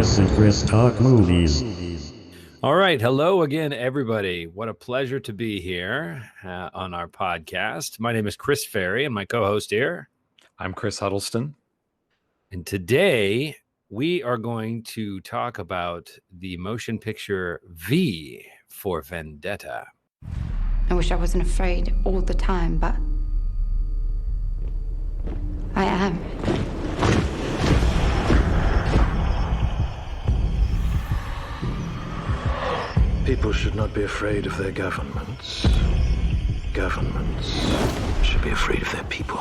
Chris and Chris Talk Movies. All right. Hello again, everybody. What a pleasure to be here on our podcast. My name is Chris Ferry, and my co-host here. I'm Chris Huddleston. And today we are going to talk about the motion picture V for Vendetta. I wish I wasn't afraid all the time, but I am. People should not be afraid of their governments. Governments should be afraid of their people.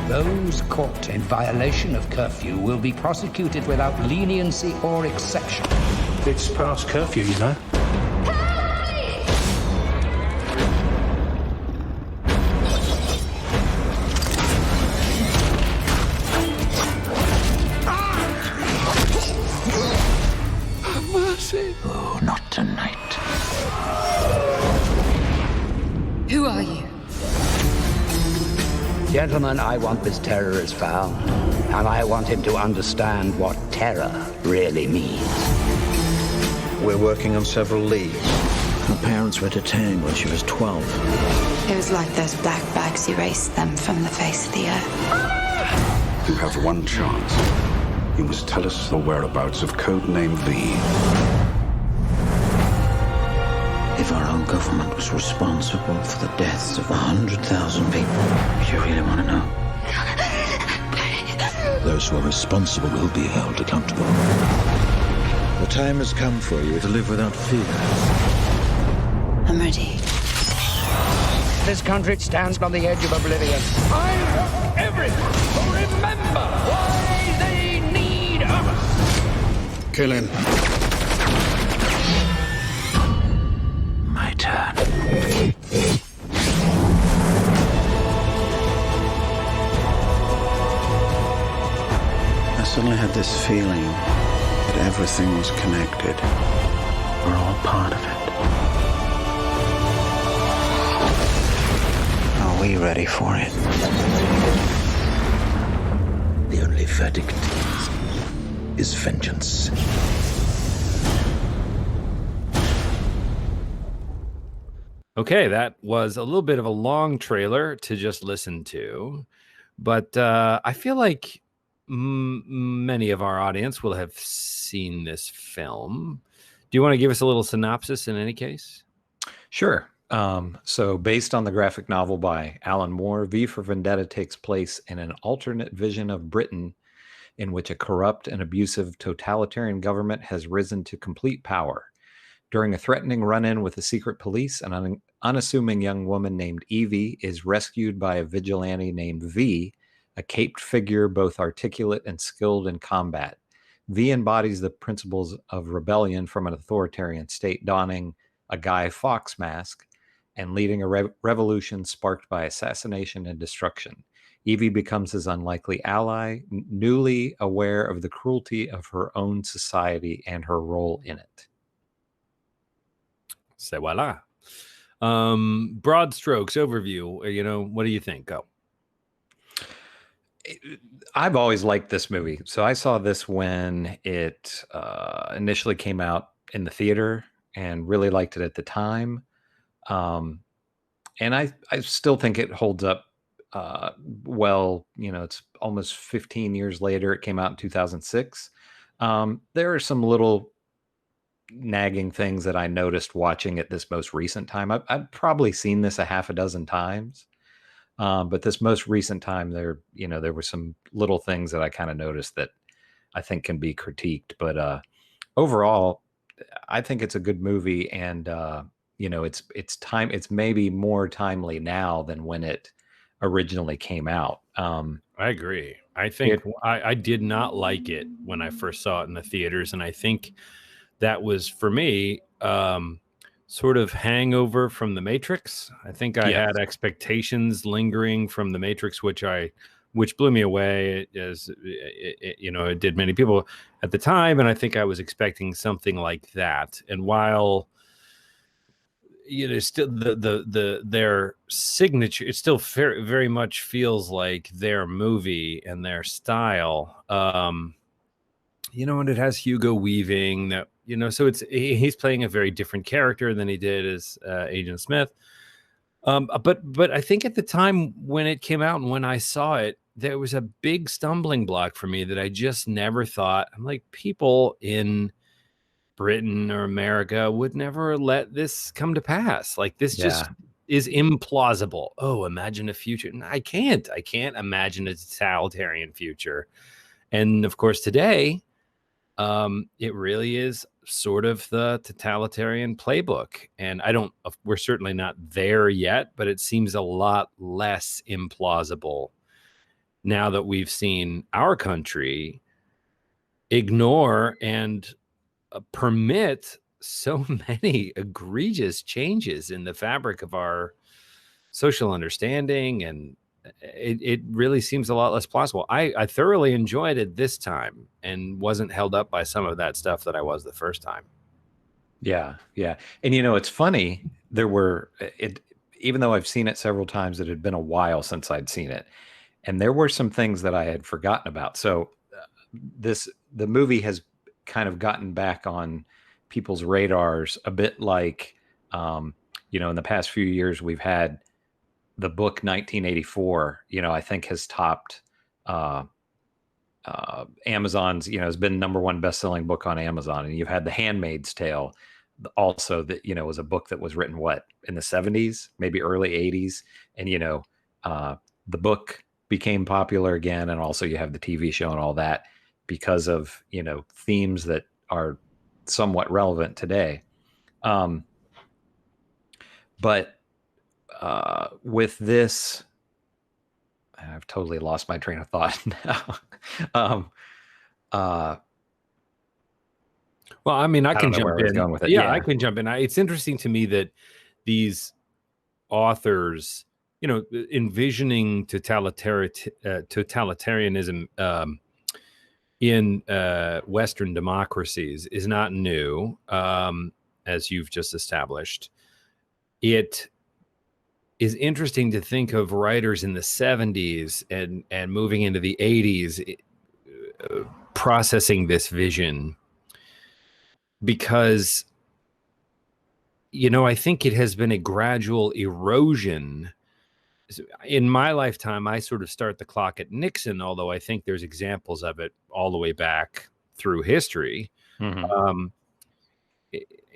Those caught in violation of curfew will be prosecuted without leniency or exception. It's past curfew, you know. Oh, not tonight. Who are you? Gentlemen, I want this terrorist found, and I want him to understand what terror really means. We're working on several leads. Her parents were detained when she was 12. It was like those black bags erased them from the face of the earth. You have one chance. You must tell us the whereabouts of Codename V. If our own government was responsible for the deaths of 100,000 people, you really want to know? Those who are responsible will be held accountable. The time has come for you to live without fear. I'm ready. This country stands on the edge of oblivion. I want everyone to remember why they need us. Kill him. My turn. I suddenly had this feeling that everything was connected. We're all part of it. Are we ready for it? The only verdict is vengeance. Okay, that was a little bit of a long trailer to just listen to, but I feel like many of our audience will have seen this film. Do you want to give us a little synopsis in any case? Sure. So based on the graphic novel by Alan Moore, V for Vendetta takes place in an alternate vision of Britain in which a corrupt and abusive totalitarian government has risen to complete power. During a threatening run-in with the secret police, an unassuming young woman named Evie is rescued by a vigilante named V, a caped figure both articulate and skilled in combat. V embodies the principles of rebellion from an authoritarian state, donning a Guy Fawkes mask and leading a revolution sparked by assassination and destruction. Evie becomes his unlikely ally, newly aware of the cruelty of her own society and her role in it. C'est voila. Broad strokes overview. What do you think? Go. I've always liked this movie. So I saw this when it initially came out in the theater and really liked it at the time. And I still think it holds up well. It's almost 15 years later. It came out in 2006. There are some little nagging things that I noticed watching it this most recent time. I've probably seen this a half a dozen times, but this most recent time there were some little things that I kind of noticed that I think can be critiqued. But overall, I think it's a good movie, and it's maybe more timely now than when it originally came out. I agree. I think I did not like it when I first saw it in the theaters, and I think that was, for me, sort of hangover from The Matrix. I think I had expectations lingering from The Matrix, which blew me away, as it did many people at the time. And I think I was expecting something like that. And while still their signature, it still very, very much feels like their movie and their style. And it has Hugo Weaving, that, so he's playing a very different character than he did as Agent Smith. But I think at the time when it came out and when I saw it, there was a big stumbling block for me that I just never thought. I'm like, people in Britain or America would never let this come to pass. Like, this just is implausible. Oh, imagine a future. I can't imagine a totalitarian future. And of course, today, it really is sort of the totalitarian playbook. And we're certainly not there yet, but it seems a lot less implausible now that we've seen our country ignore and permit so many egregious changes in the fabric of our social understanding, and it really seems a lot less plausible. I thoroughly enjoyed it this time and wasn't held up by some of that stuff that I was the first time. Yeah. And it's funny, even though I've seen it several times, it had been a while since I'd seen it, and there were some things that I had forgotten about. So the movie has kind of gotten back on people's radars a bit, like in the past few years we've had the book 1984, I think has topped Amazon's, has been #1 best-selling book on Amazon. And you've had The Handmaid's Tale also, that was a book that was written in the 70s, maybe early 80s, and the book became popular again, and also you have the TV show and all that because of themes that are somewhat relevant today. But with this, I've totally lost my train of thought now. Well, I mean, I can jump in. Going with it. Yeah, I can jump in. It's interesting to me that these authors, envisioning totalitarianism in Western democracies is not new, as you've just established. It is interesting to think of writers in the 70s and moving into the 80s processing this vision, because I think it has been a gradual erosion. In my lifetime, I sort of start the clock at Nixon, although I think there's examples of it all the way back through history. Mm-hmm.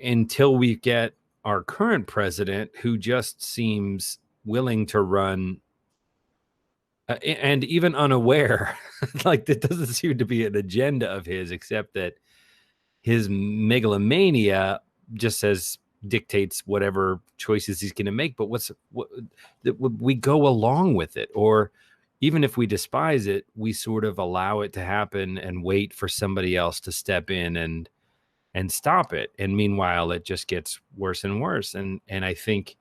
Until we get our current president, who just seems willing to run and even unaware, like that doesn't seem to be an agenda of his, except that his megalomania just dictates whatever choices he's going to make. But we go along with it, or even if we despise it, we sort of allow it to happen and wait for somebody else to step in and stop it. And meanwhile, it just gets worse and worse. And I think,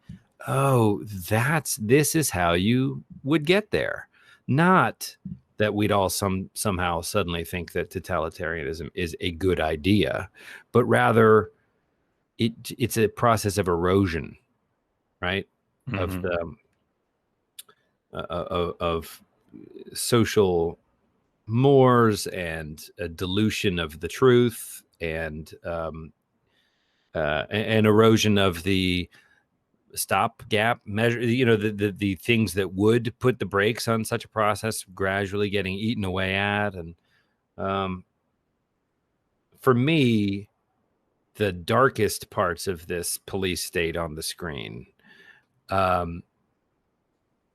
this is how you would get there. Not that we'd all somehow suddenly think that totalitarianism is a good idea, but rather it's a process of erosion, right? Mm-hmm. Of social mores and a dilution of the truth, and an erosion of the stopgap measure, the things that would put the brakes on such a process gradually getting eaten away at. And for me, the darkest parts of this police state on the screen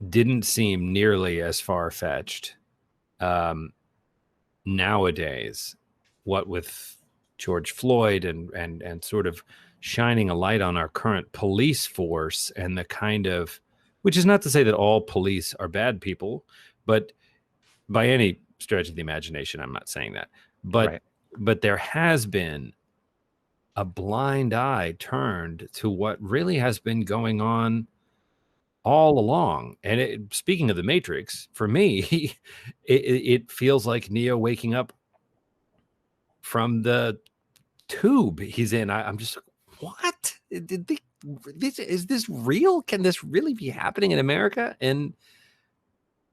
didn't seem nearly as far-fetched. Nowadays, what with George Floyd and sort of shining a light on our current police force, and the kind of, which is not to say that all police are bad people, but by any stretch of the imagination, I'm not saying that, but right. But there has been a blind eye turned to what really has been going on all along. And speaking of the Matrix, for me, it feels like Neo waking up from the tube he's in. I'm just, what? is this real? Can this really be happening in America? And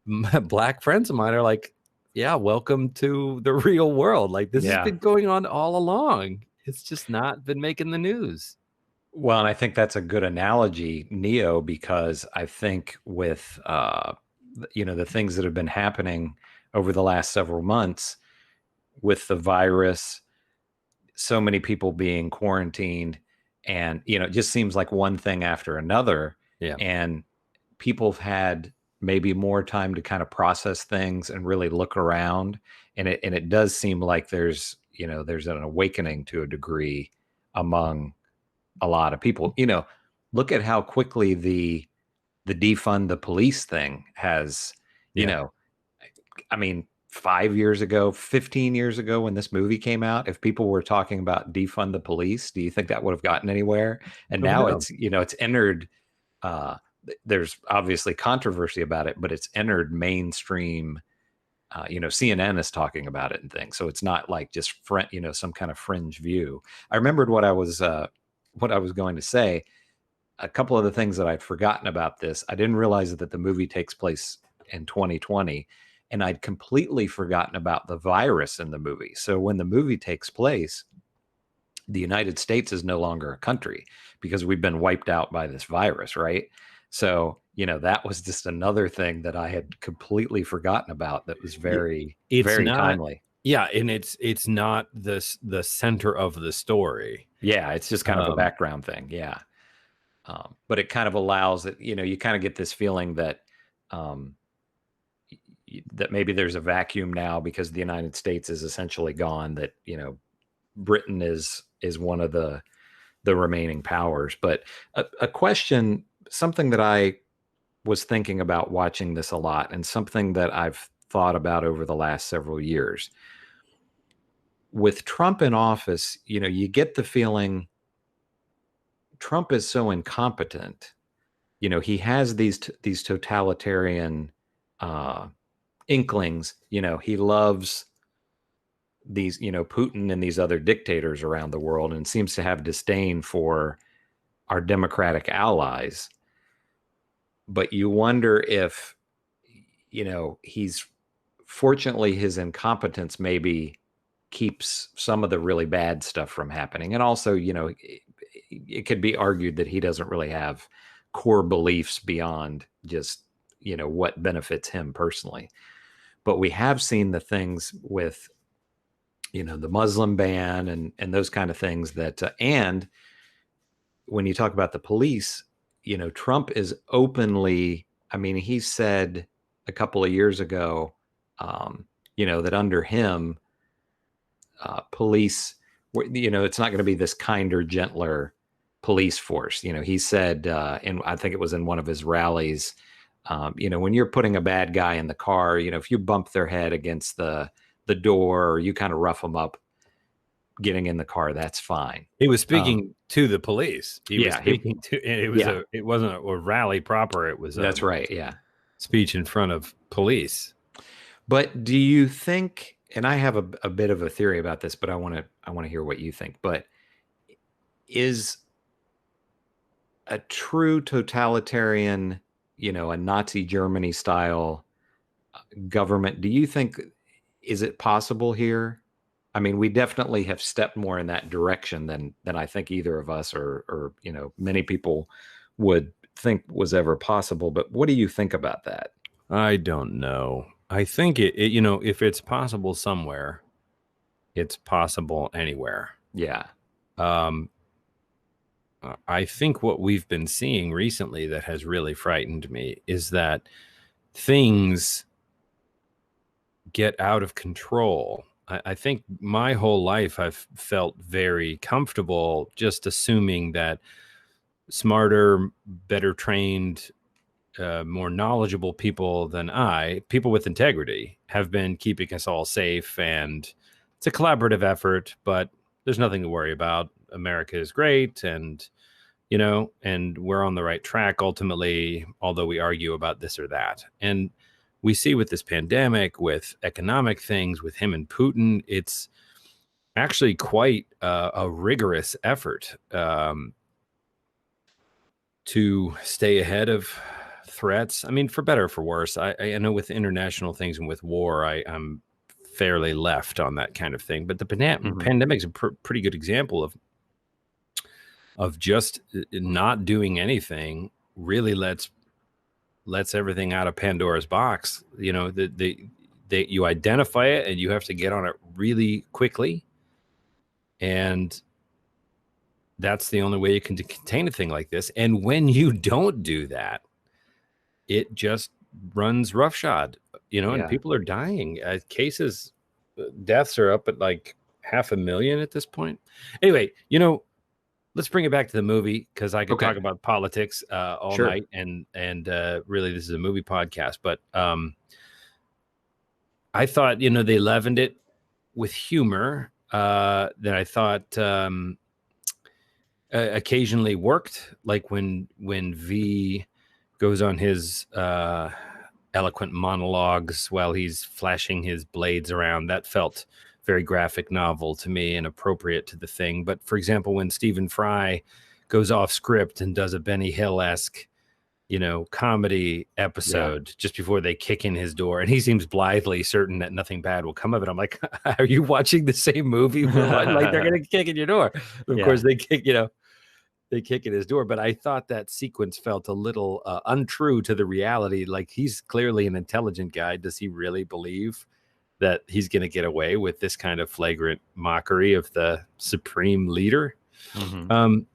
my black friends of mine are like, yeah, welcome to the real world. Like this has been going on all along. It's just not been making the news. Well, and I think that's a good analogy, Neo, because I think with the things that have been happening over the last several months with the virus, so many people being quarantined, and it just seems like one thing after another. Yeah. And people have had maybe more time to kind of process things and really look around. And it does seem like there's an awakening to a degree among a lot of people. Look at how quickly the defund the police thing has, I mean, 5 years ago, 15 years ago, when this movie came out, if people were talking about defund the police, do you think that would have gotten anywhere? And now it's entered, there's obviously controversy about it, but it's entered mainstream. CNN is talking about it and things. So it's not like just some kind of fringe view. I remembered what I was going to say. A couple of the things that I'd forgotten about this. I didn't realize that the movie takes place in 2020, and I'd completely forgotten about the virus in the movie. So when the movie takes place, the United States is no longer a country because we've been wiped out by this virus, right? So, that was just another thing that I had completely forgotten about that was very timely. Yeah, and it's not the center of the story. Yeah, it's just kind of a background thing. Yeah. But it kind of allows it, you kind of get this feeling that that maybe there's a vacuum now because the United States is essentially gone, that, Britain is one of the remaining powers. But a question, something that I was thinking about watching this a lot, and something that I've thought about over the last several years. With Trump in office, you get the feeling Trump is so incompetent. He has these totalitarian inklings. He loves these, Putin and these other dictators around the world, and seems to have disdain for our democratic allies. But you wonder if, he's fortunately, his incompetence maybe keeps some of the really bad stuff from happening. And also, it could be argued that he doesn't really have core beliefs beyond just, what benefits him personally. But we have seen the things with, the Muslim ban and those kind of things that, and when you talk about the police, Trump is openly, he said a couple of years ago, that under him, police, it's not going to be this kinder, gentler police force. He said, and I think it was in one of his rallies, when you're putting a bad guy in the car, if you bump their head against the door, or you kind of rough them up getting in the car, that's fine. He was speaking to the police. He was speaking to, and it wasn't a rally proper. It was that's right. Yeah. Speech in front of police. But do you think, and I have a bit of a theory about this, but I want to hear what you think, but is a true totalitarian, a Nazi Germany style government, do you think, is it possible here? We definitely have stepped more in that direction than I think either of us or many people would think was ever possible. But what do you think about that? I don't know. I think it if it's possible somewhere, it's possible anywhere. Yeah. I think what we've been seeing recently that has really frightened me is that things get out of control. I think my whole life I've felt very comfortable just assuming that smarter, better trained, more knowledgeable people than people with integrity, have been keeping us all safe. And it's a collaborative effort, but there's nothing to worry about. America is great, and and we're on the right track ultimately, although we argue about this or that. And we see with this pandemic, with economic things, with him and Putin, it's actually quite a rigorous effort. to stay ahead of threats. I mean, for better or for worse. I know with international things and with war, I'm fairly left on that kind of thing. But the pandemic's a pretty good example of just not doing anything really lets everything out of Pandora's box. You know, you identify it and you have to get on it really quickly. And that's the only way you can contain a thing like this. And when you don't do that, it just runs roughshod, you know, and people are dying. Deaths are up at like 500,000 at this point. Anyway, you know, let's bring it back to the movie, because I could talk about politics all night, and really this is a movie podcast. But I thought, you know, they leavened it with humor that I thought occasionally worked, like when V goes on his eloquent monologues while he's flashing his blades around. That felt very graphic novel to me and appropriate to the thing. But for example, when Stephen Fry goes off script and does a Benny Hill-esque, you know, comedy episode just before they kick in his door, and he seems blithely certain that nothing bad will come of it. I'm like, are you watching the same movie? Like they're going to kick in your door. Of course they kick, you know, they kick in his door. But I thought that sequence felt a little untrue to the reality. Like, he's clearly an intelligent guy. Does he really believe that he's going to get away with this kind of flagrant mockery of the supreme leader? The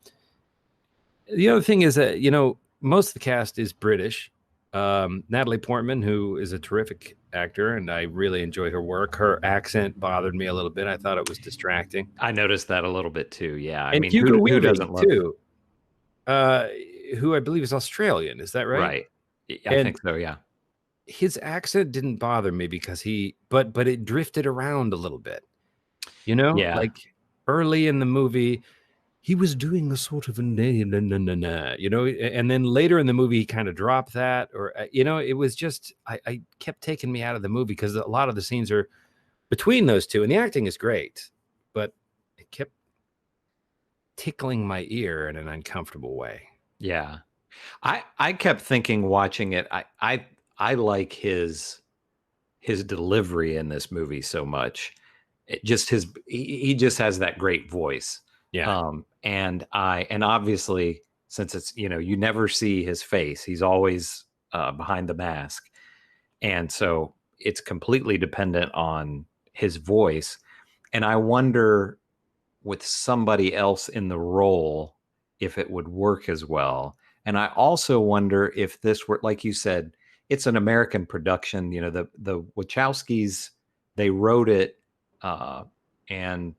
other thing is that, you know, most of the cast is British. Natalie Portman, who is a terrific actor, and I really enjoyed her work. Her accent bothered me a little bit. I thought it was distracting. I noticed that a little bit too. Yeah, I mean, Hugo Weaving doesn't love too, who I believe is Australian. Is that right? Right. I think so. Yeah. His accent didn't bother me because but it drifted around a little bit. You know, like early in the movie, he was doing a sort of a you know, and then later in the movie he kind of dropped that, or you know, it was just I kept taking me out of the movie because a lot of the scenes are between those two, and the acting is great, but it kept tickling my ear in an uncomfortable way. Yeah, I kept thinking watching it. I like his delivery in this movie so much. It just he just has that great voice. Yeah. And obviously, since it's, you know, you never see his face, he's always behind the mask. And so it's completely dependent on his voice. And I wonder with somebody else in the role, if it would work as well. And I also wonder if this were, like you said, it's an American production. You know, the Wachowskis, they wrote it and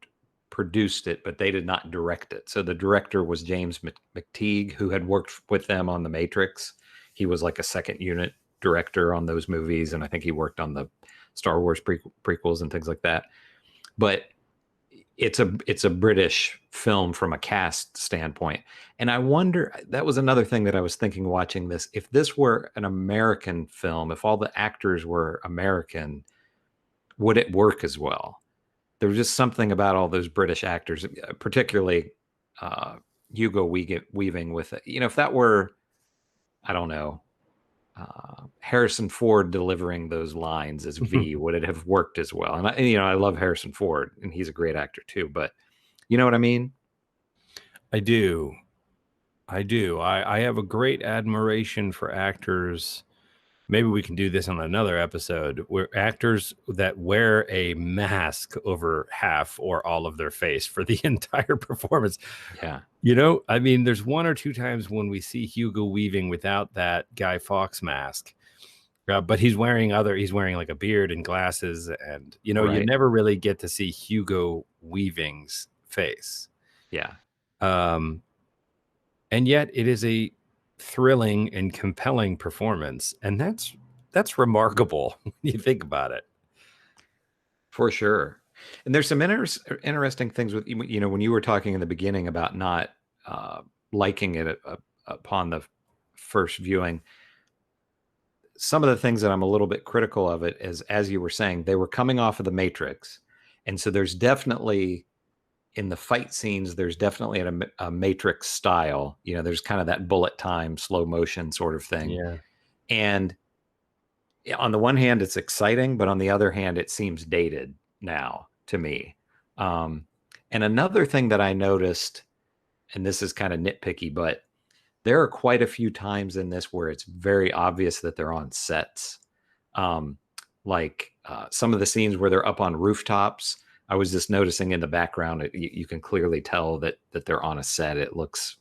produced it, but they did not direct it. So the director was James McTeague, who had worked with them on The Matrix. He was like a second unit director on those movies, and I think he worked on the Star Wars prequels and things like that. But it's a British film from a cast standpoint. And I wonder, that was another thing that I was thinking watching this, if this were an American film, if all the actors were American, would it work as well? There was just something about all those British actors, particularly Hugo Weaving with it. You know, if that were, I don't know, Harrison Ford delivering those lines as V, would it have worked as well? And I love Harrison Ford, and he's a great actor too. But you know what I mean? I do. I have a great admiration for actors. Maybe we can do this on another episode, where actors that wear a mask over half or all of their face for the entire performance. Yeah. You know, I mean, there's one or two times when we see Hugo Weaving without that Guy Fawkes mask, but he's wearing like a beard and glasses, and, you know, you never really get to see Hugo Weaving's face. Yeah. And yet it is a thrilling and compelling performance, and that's remarkable when you think about it. For sure. And there's some interesting things with, you know, when you were talking in the beginning about not liking it upon the first viewing, some of the things that I'm a little bit critical of it is, as you were saying, they were coming off of The Matrix, and so there's definitely in the fight scenes, there's definitely a Matrix style. You know, there's kind of that bullet time, slow motion sort of thing. Yeah. And on the one hand, it's exciting, but on the other hand, it seems dated now to me. And another thing that I noticed, and this is kind of nitpicky, but there are quite a few times in this where it's very obvious that they're on sets. Like some of the scenes where they're up on rooftops, I was just noticing in the background, you can clearly tell that they're on a set. It looks,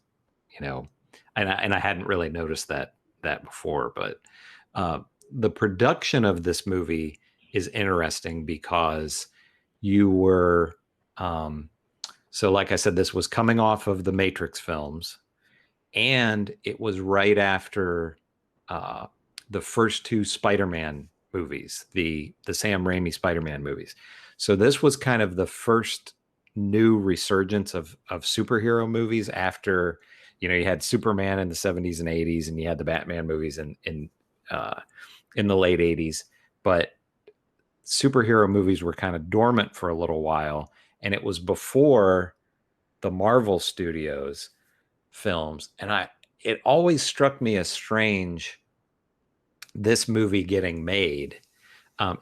you know, and I hadn't really noticed that before, but the production of this movie is interesting because you were, so like I said, this was coming off of the Matrix films, and it was right after the first two Spider-Man movies, the Sam Raimi Spider-Man movies. So this was kind of the first new resurgence of superhero movies after, you know, you had Superman in the 70s and 80s, and you had the Batman movies in the late 80s. But superhero movies were kind of dormant for a little while, and it was before the Marvel Studios films. And it always struck me as strange, this movie getting made.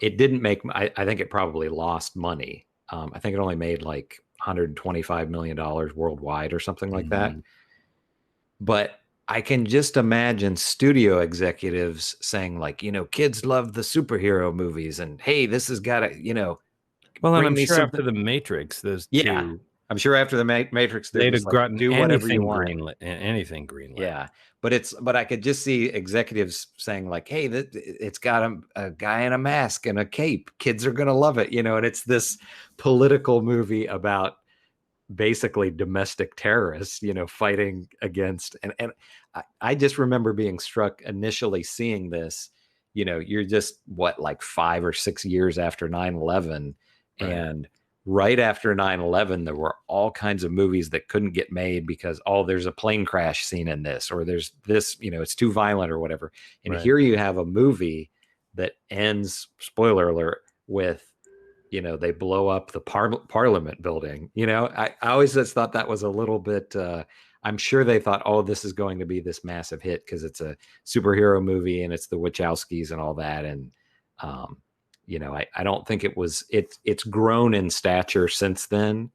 It didn't make, I think it probably lost money. I think it only made like $125 million worldwide or something like that. But I can just imagine studio executives saying, like, you know, kids love the superhero movies, and hey, this has got to, you know, well, and I'm sure after the Matrix, those two, I'm sure after the Matrix, they'd have gotten do whatever you want. Anything greenlit. Yeah, but I could just see executives saying, like, hey, it's got a guy in a mask and a cape. Kids are gonna love it, you know. And it's this political movie about basically domestic terrorists, you know, fighting against. And I just remember being struck initially seeing this. You know, you're just like 5 or 6 years after 9/11, right. And right after 9/11, there were all kinds of movies that couldn't get made because, there's a plane crash scene in this, or there's this, you know, it's too violent or whatever. And here you have a movie that ends, spoiler alert, with, you know, they blow up the Parliament building. You know, I always just thought that was a little bit, I'm sure they thought, oh, this is going to be this massive hit because it's a superhero movie and it's the Wachowskis and all that. And, you know, I don't think it's grown in stature since then.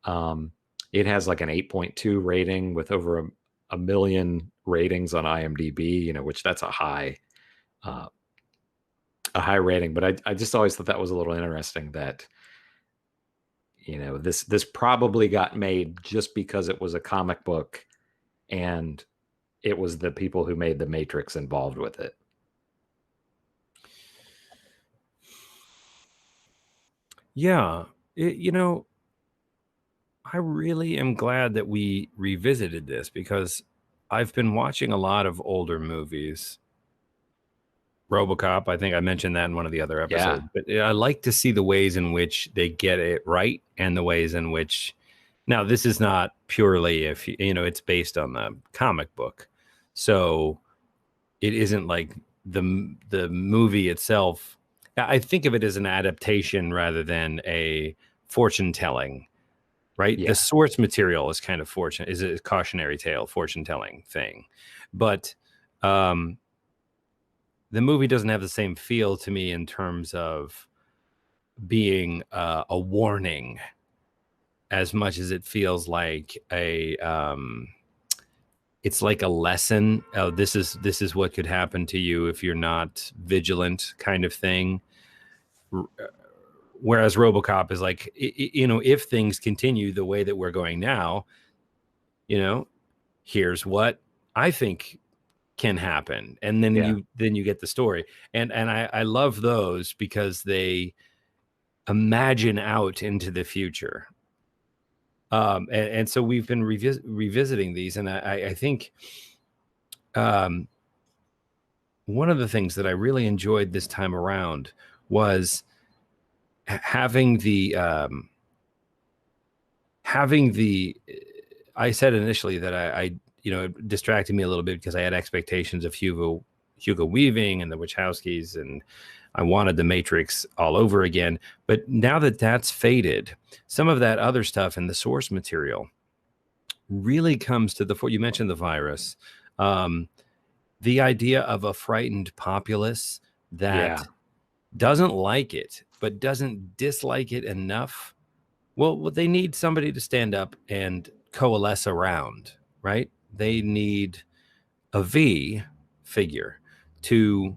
It has like an 8.2 rating with over a million ratings on IMDb, you know, which that's a high rating. But I just always thought that was a little interesting that, you know, this probably got made just because it was a comic book and it was the people who made the Matrix involved with it. Yeah, you know, I really am glad that we revisited this because I've been watching a lot of older movies. Robocop, I think I mentioned that in one of the other episodes. Yeah. But I like to see the ways in which they get it right and the ways in which, now this is not purely, if you know, it's based on the comic book, so it isn't like the movie itself. I think of it as an adaptation rather than a fortune telling, right? Yeah. The source material is kind of is a cautionary tale, fortune telling thing, but the movie doesn't have the same feel to me in terms of being a warning as much as it feels like it's like a lesson. Oh, this is what could happen to you if you're not vigilant, kind of thing. Whereas Robocop is like, you know, if things continue the way that we're going now, you know, here's what I think can happen, and then you get the story, and I love those because they imagine out into the future. And so we've been revisiting these, and I think one of the things that I really enjoyed this time around was having the I said initially that I you know, it distracted me a little bit because I had expectations of Hugo Hugo Weaving and the Wachowskis, and I wanted the Matrix all over again. But now that that's faded, some of that other stuff in the source material really comes to the fore. You mentioned the virus, the idea of a frightened populace that doesn't like it, but doesn't dislike it enough. Well, they need somebody to stand up and coalesce around, right? They need a V figure to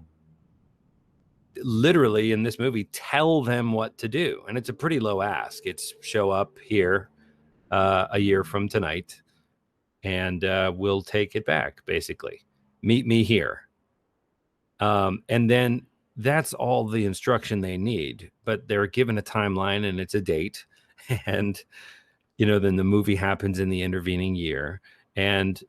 literally, in this movie, tell them what to do. And it's a pretty low ask. It's show up here a year from tonight, and we'll take it back, basically. Meet me here. And then that's all the instruction they need. But they're given a timeline, and it's a date. And, then the movie happens in the intervening year. And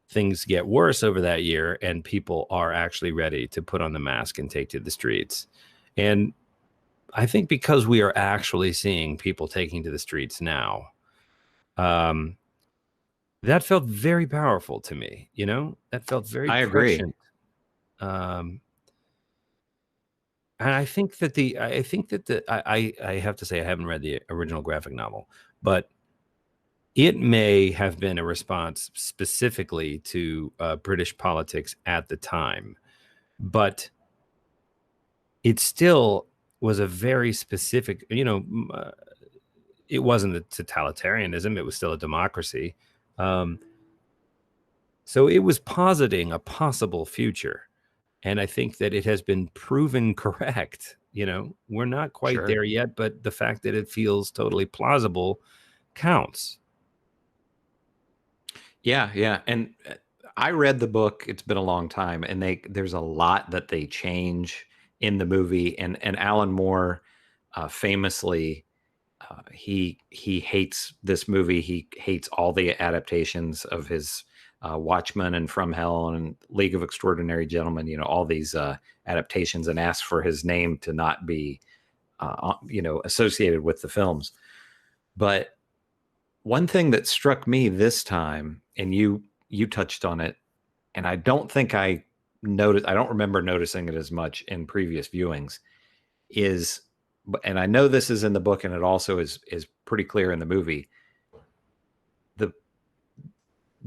things get worse over that year, and people are actually ready to put on the mask and take to the streets. And I think because we are actually seeing people taking to the streets now, that felt very powerful to me. That felt very prescient. And I think that I have to say, I haven't read the original graphic novel, but it may have been a response specifically to British politics at the time, but it still was a very specific, it wasn't a totalitarianism. It was still a democracy. So it was positing a possible future. And I think that it has been proven correct. We're not quite there yet, but the fact that it feels totally plausible counts. Yeah. And I read the book. It's been a long time, and there's a lot that they change in the movie. And Alan Moore, famously, he hates this movie. He hates all the adaptations of his Watchmen and From Hell and League of Extraordinary Gentlemen, all these adaptations, and asks for his name to not be, associated with the films. But one thing that struck me this time, and you touched on it, and I don't think I don't remember noticing it as much in previous viewings, is, and I know this is in the book, and it also is pretty clear in the movie,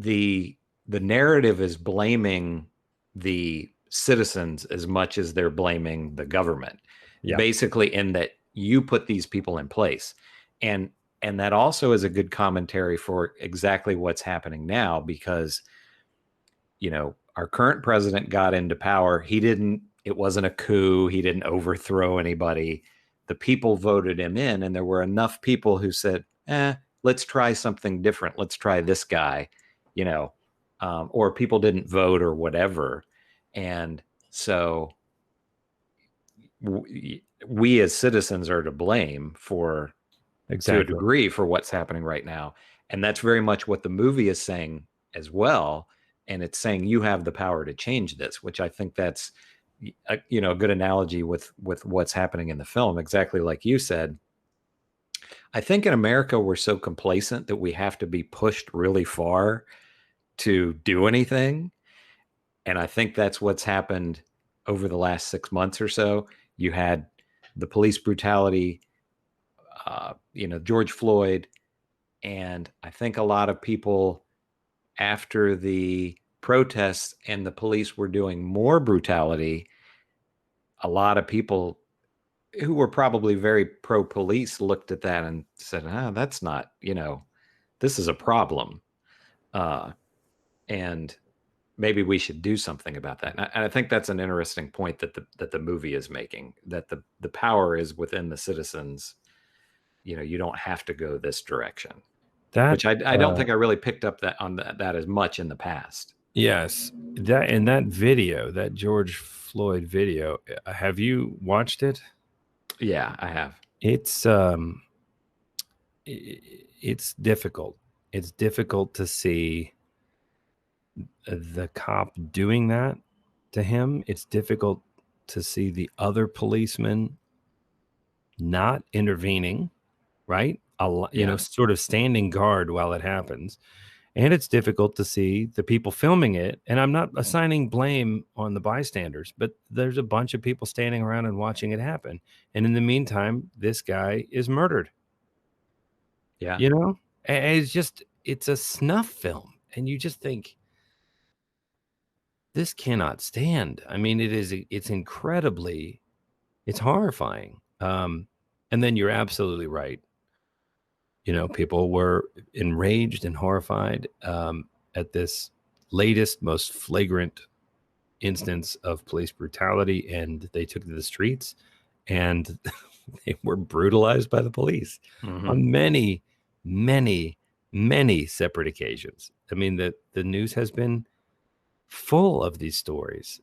the narrative is blaming the citizens as much as they're blaming the government. Yeah. Basically, in that you put these people in place. And that also is a good commentary for exactly what's happening now, because, our current president got into power. It wasn't a coup. He didn't overthrow anybody. The people voted him in, and there were enough people who said, let's try something different. Let's try this guy, or people didn't vote or whatever. And so we as citizens are to blame to a degree for what's happening right now. And that's very much what the movie is saying as well. And it's saying you have the power to change this, which I think that's a good analogy with what's happening in the film. Exactly like you said. I think in America, we're so complacent that we have to be pushed really far to do anything. And I think that's what's happened over the last 6 months or so. You had the police brutality, George Floyd. And I think a lot of people, after the protests and the police were doing more brutality, a lot of people who were probably very pro-police looked at that and said, that's not, this is a problem. And maybe we should do something about that. And I think that's an interesting point that the movie is making, that the power is within the citizens. You don't have to go this direction. Which I don't think I really picked up that as much in the past. Yes. That video, that George Floyd video, have you watched it? Yeah, I have. It's difficult. It's difficult to see the cop doing that to him. It's difficult to see the other policemen not intervening, right? Sort of standing guard while it happens. And it's difficult to see the people filming it. And I'm not assigning blame on the bystanders, but there's a bunch of people standing around and watching it happen. And in the meantime, this guy is murdered. Yeah. You know, and it's a snuff film. And you just think, this cannot stand. I mean, it's incredibly, it's horrifying. And then you're absolutely right. You know, people were enraged and horrified at this latest, most flagrant instance of police brutality, and they took to the streets and they were brutalized by the police on many, many, many separate occasions. I mean, the news has been full of these stories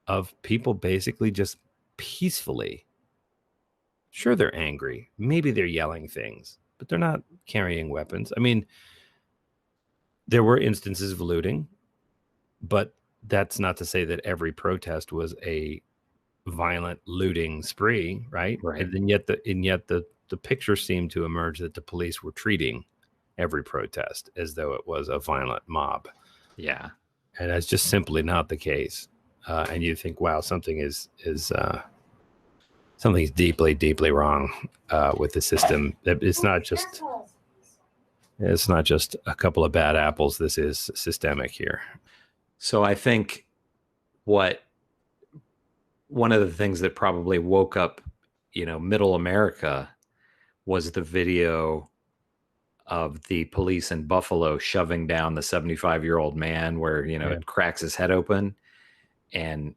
of people basically just peacefully. Sure, they're angry. Maybe they're yelling things, but they're not carrying weapons. I mean, there were instances of looting, but that's not to say that every protest was a violent looting spree, right? Right. And yet the picture seemed to emerge that the police were treating every protest as though it was a violent mob. Yeah. And that's just simply not the case. And you think, wow, something's deeply, deeply wrong with the system. It's not just a couple of bad apples. This is systemic here. So I think one of the things that probably woke up, middle America was the video of the police in Buffalo shoving down the 75-year-old man where, it cracks his head open. And,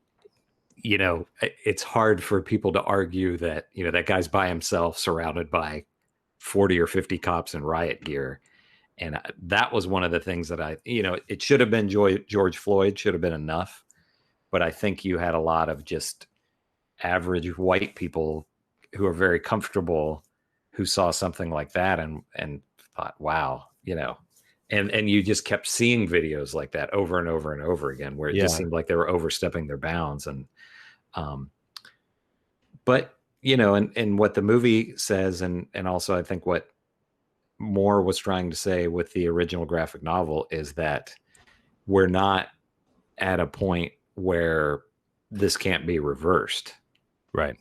it's hard for people to argue that, that guy's by himself surrounded by 40 or 50 cops in riot gear. And that was one of the things that it should have been George Floyd should have been enough. But I think you had a lot of just average white people who are very comfortable who saw something like that and thought, wow, and you just kept seeing videos like that over and over and over again, where it just seemed like they were overstepping their bounds. And, but, and what the movie says, and also I think what Moore was trying to say with the original graphic novel is that we're not at a point where this can't be reversed. Right.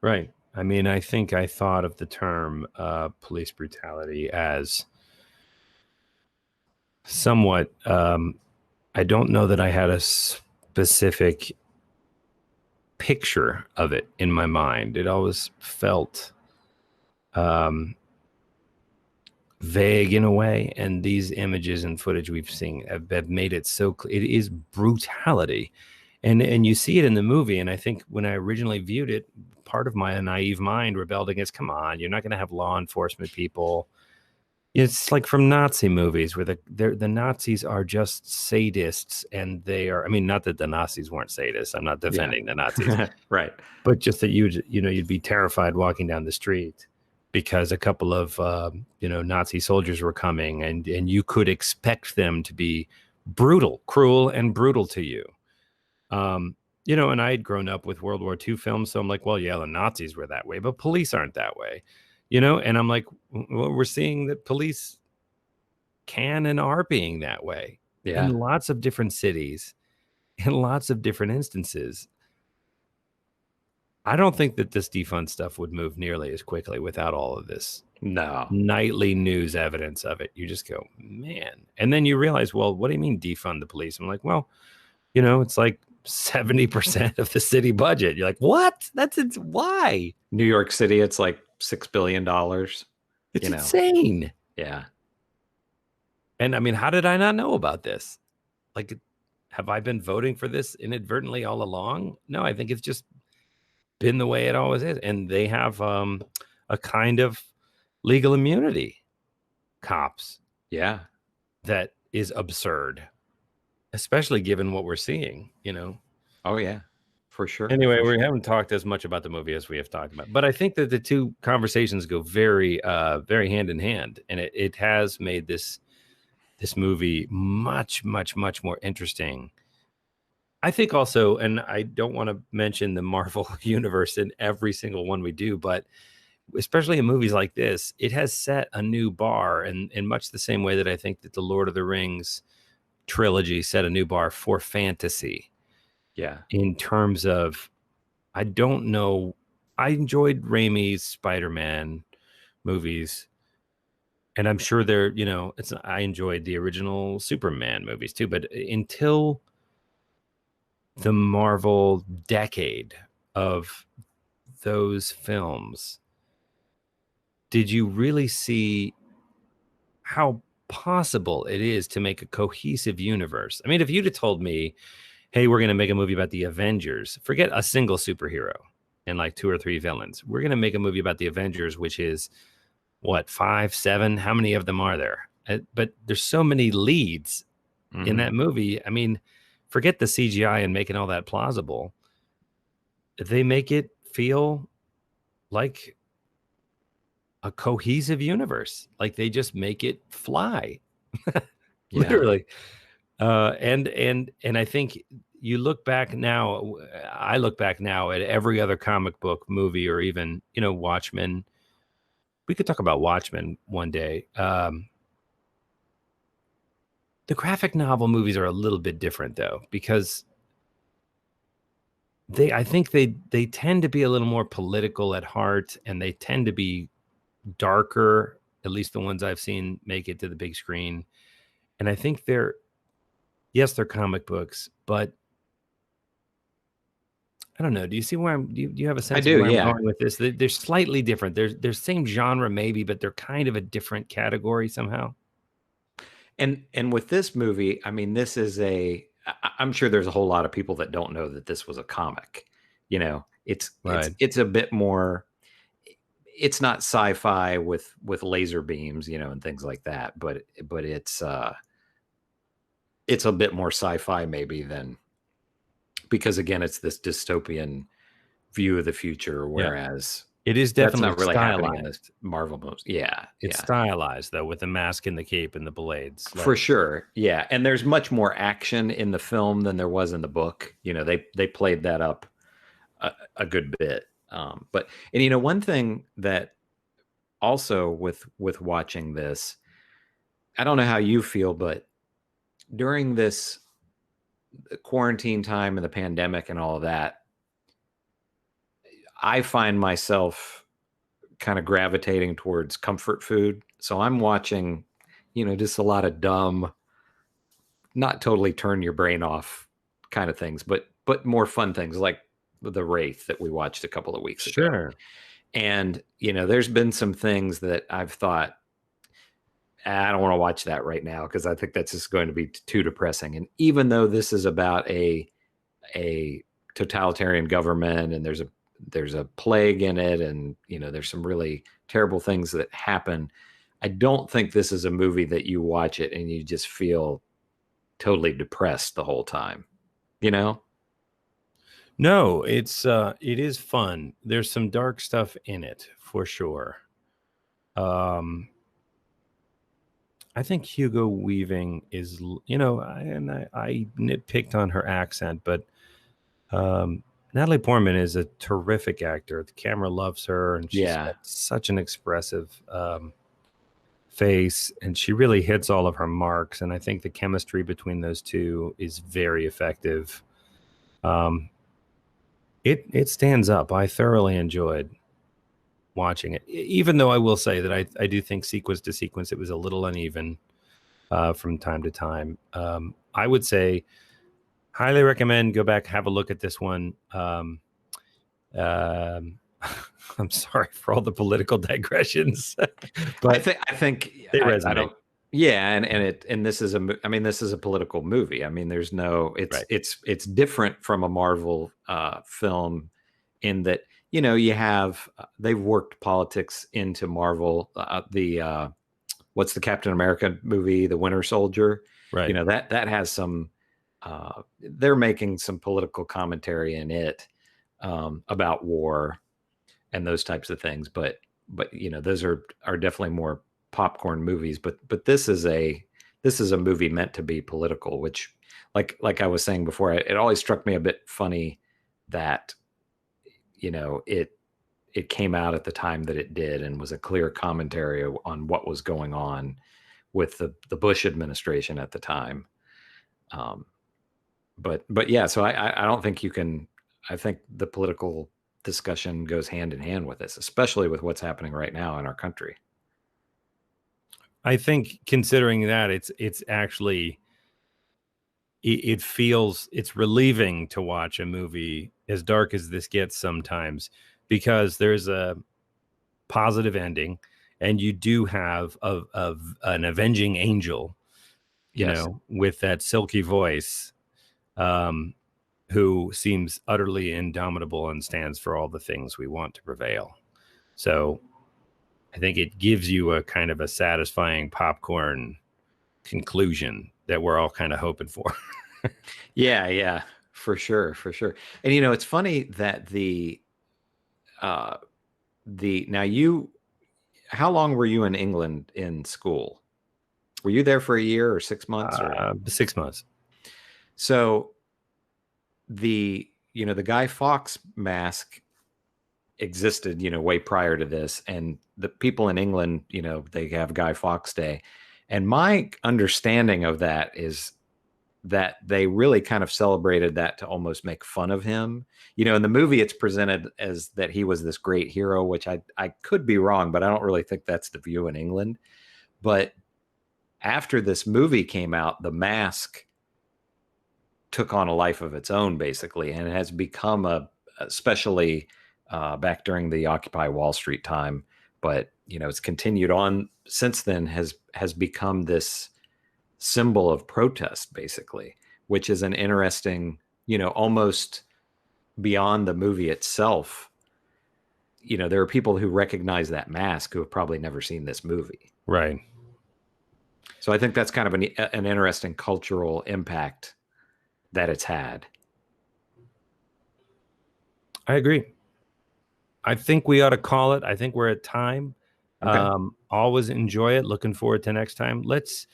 Right. I mean, I think I thought of the term police brutality as somewhat, I don't know that I had a specific picture of it in my mind. It always felt vague in a way. And these images and footage we've seen have made it so clear. It is brutality. And you see it in the movie. And I think when I originally viewed it, part of my naive mind rebelled against, come on, you're not going to have law enforcement people. It's like from Nazi movies where the Nazis are just sadists, and they are, I mean, not that the Nazis weren't sadists. I'm not defending the Nazis. Right. But just that you'd be terrified walking down the street because a couple of, Nazi soldiers were coming, and you could expect them to be brutal, cruel and brutal to you. And I had grown up with World War II films, so I'm like, well, yeah, the Nazis were that way, but police aren't that way, and I'm like, well, we're seeing that police can and are being that way in lots of different cities, in lots of different instances. I don't think that this defund stuff would move nearly as quickly without all of this nightly news evidence of it. You just go, man. And then you realize, well, what do you mean defund the police? I'm like, well, it's like 70% of the city budget. You're like, what? Why? New York City, it's like $6 billion. It's insane. Yeah. And I mean, how did I not know about this? Like, have I been voting for this inadvertently all along? No, I think it's just been the way it always is. And they have a kind of legal immunity, cops. Yeah. That is absurd. Especially given what we're seeing, Oh, yeah, for sure. Anyway, we haven't talked as much about the movie as we have talked about. But I think that the two conversations go very, very hand in hand. And it has made this movie much, much, much more interesting. I think also, and I don't want to mention the Marvel universe in every single one we do, but especially in movies like this, it has set a new bar, and in much the same way that I think that the Lord of the Rings trilogy set a new bar for fantasy. Yeah. In terms of, I don't know, I enjoyed Raimi's Spider-Man movies, and I'm sure they're, I enjoyed the original Superman movies too, but until the Marvel decade of those films, did you really see how possible it is to make a cohesive universe? I mean, if you'd have told me, hey, we're going to make a movie about the Avengers, forget a single superhero and like 2 or 3 villains. We're going to make a movie about the Avengers, which is what, 5, 7? How many of them are there? But there's so many leads in that movie. I mean, forget the CGI and making all that plausible. They make it feel like a cohesive universe. Like they just make it fly. Literally. And I think you look back now, I look back now at every other comic book movie, or even, Watchmen. We could talk about Watchmen one day. The graphic novel movies are a little bit different though, because I think they tend to be a little more political at heart, and they tend to be darker, at least the ones I've seen make it to the big screen. And I think they're comic books, but I don't know. Do you see where do you have a sense of where I'm going with this? They're slightly different. They're same genre maybe, but they're kind of a different category somehow. And with this movie, I mean, this is I'm sure there's a whole lot of people that don't know that this was a comic. It's a bit more, it's not sci-fi with laser beams, and things like that, but it's a bit more sci-fi maybe than, because again, it's this dystopian view of the future, whereas it is definitely that's not really stylized. happening in this Marvel movies. Yeah. It's stylized though, with the mask and the cape and the blades. For sure. Yeah. And there's much more action in the film than there was in the book. They played that up a good bit. But one thing that also with watching this, I don't know how you feel, but during this quarantine time and the pandemic and all of that, I find myself kind of gravitating towards comfort food. So I'm watching, just a lot of dumb, not totally turn your brain off kind of things, but more fun things like The Wraith that we watched a couple of weeks ago. Sure. And, there's been some things that I've thought, I don't want to watch that right now because I think that's just going to be too depressing. And even though this is about a totalitarian government, and there's a plague in it, and there's some really terrible things that happen, I don't think this is a movie that you watch it and you just feel totally depressed the whole time. No, it is fun. There's some dark stuff in it for sure. I think Hugo Weaving is, I nitpicked on her accent, but Natalie Portman is a terrific actor. The camera loves her, and she's got such an expressive face, and she really hits all of her marks. And I think the chemistry between those two is very effective. It stands up. I thoroughly enjoyed watching it, even though I will say that I do think sequence to sequence it was a little uneven from time to time. I would say highly recommend go back, have a look at this one. I'm sorry for all the political digressions, but I think they resonate. And this is a political movie. I mean, there's no, it's different from a Marvel film in that, you have, they've worked politics into Marvel. What's the Captain America movie, The Winter Soldier? Right. That has some, they're making some political commentary in it about war and those types of things. But those are definitely more popcorn movies. But this is a movie meant to be political, which like I was saying before, it always struck me a bit funny that, it came out at the time that it did and was a clear commentary on what was going on with the Bush administration at the time. But yeah, so I don't think you can. I think the political discussion goes hand in hand with this, especially with what's happening right now in our country. I think considering that it's actually it feels it's relieving to watch a movie as dark as this gets sometimes, because there's a positive ending and you do have an avenging angel, you Yes. know, with that silky voice, who seems utterly indomitable and stands for all the things we want to prevail. So I think it gives you a kind of a satisfying popcorn conclusion that we're all kind of hoping for. Yeah, for sure. And it's funny that now how long were you in England in school? Were you there for a year or 6 months? 6 months. So the Guy Fawkes mask existed, way prior to this, and the people in England, they have Guy Fawkes Day. And my understanding of that is that they really kind of celebrated that to almost make fun of him. In the movie, it's presented as that he was this great hero, which I could be wrong, but I don't really think that's the view in England. But after this movie came out, the mask took on a life of its own, basically, and it has become especially back during the Occupy Wall Street time, but it's continued on since then, has become this symbol of protest, basically, which is an interesting, almost beyond the movie itself. There are people who recognize that mask who have probably never seen this movie. Right. So I think that's kind of an interesting cultural impact that it's had. I agree. I think we ought to call it. I think we're at time. Okay. Always enjoy it. Looking forward to next time. Let's,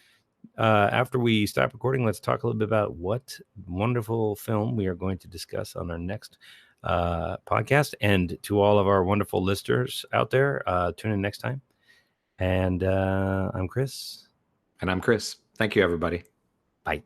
after we stop recording, let's talk a little bit about what wonderful film we are going to discuss on our next podcast. And to all of our wonderful listeners out there, tune in next time. And I'm Chris. And I'm Chris. Thank you, everybody. Bye.